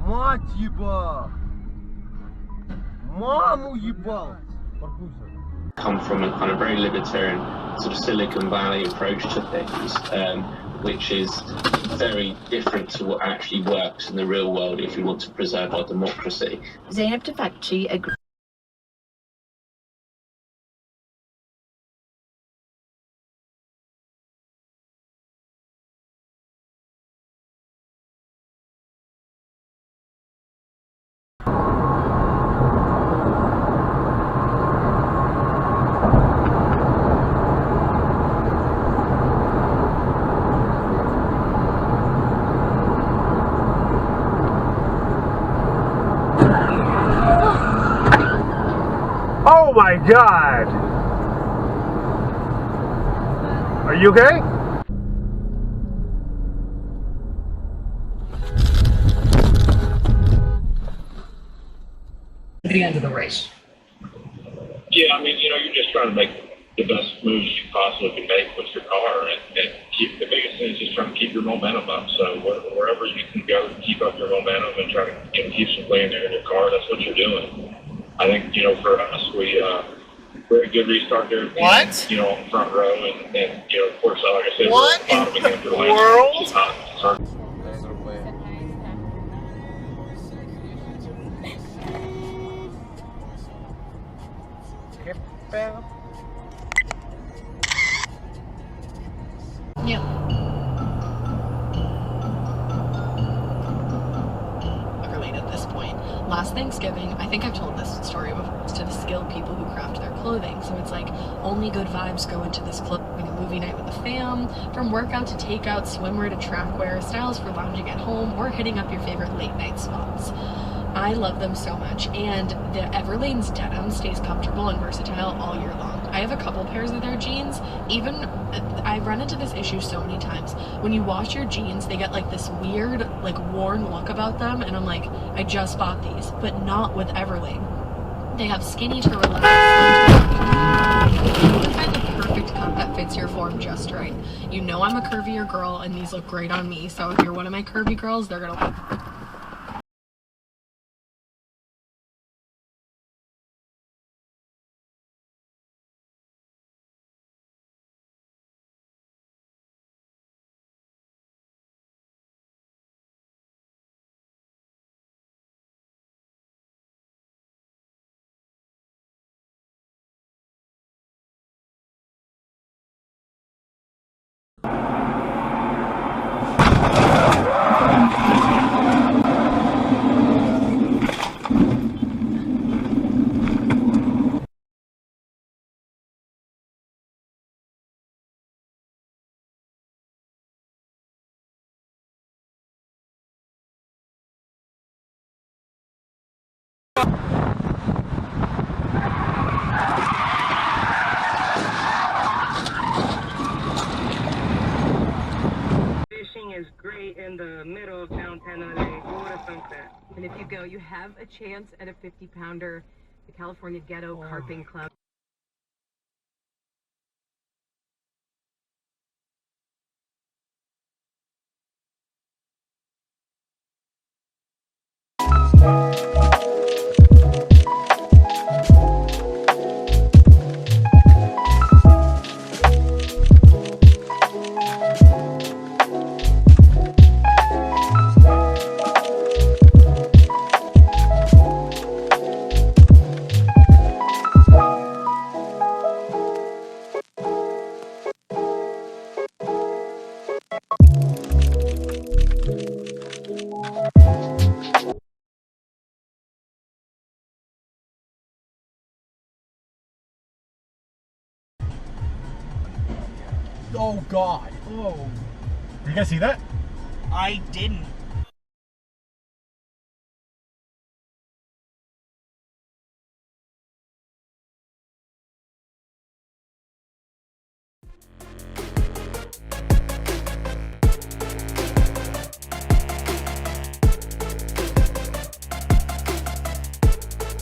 Мать ебал! Маму ебал! Come from a kind of very libertarian sort of Silicon Valley approach to things, which is very different to what actually works in the real world if we want to preserve our democracy. Zeynep Tüfekçi agrees. Oh my God! Are you okay? At the end of the race. Yeah, I mean, you're just trying to make the best moves you possibly can make with your car, and keep the biggest thing is just trying to keep your momentum up. So wherever you can go, keep up your momentum and try to keep some play in there in your car. That's what you're doing. I think for us, we're a good restart there. What? On the front row, and of course, like I said, what we're in bottoming the into world? Yeah. At this point, last Thanksgiving, I think I've told this story before, to the skilled people who craft their clothing. So it's like only good vibes go into this clothing. A movie night with the fam, from workout to takeout, swimwear to track wear, styles for lounging at home, or hitting up your favorite late night spots. I love them so much, and the Everlane's denim stays comfortable and versatile all year long. I have a couple pairs of their jeans. Even I run into this issue so many times. When you wash your jeans, they get like this weird, like worn look about them, and I'm like, I just bought these, but not with Everlane. They have skinny to relaxed. You can find the perfect cut that fits your form just right. You know I'm a curvier girl, and these look great on me. So if you're one of my curvy girls, they're gonna like. a chance at a 50-pounder, the California Ghetto Carping Club. Oh God. Oh. You guys see that? I didn't.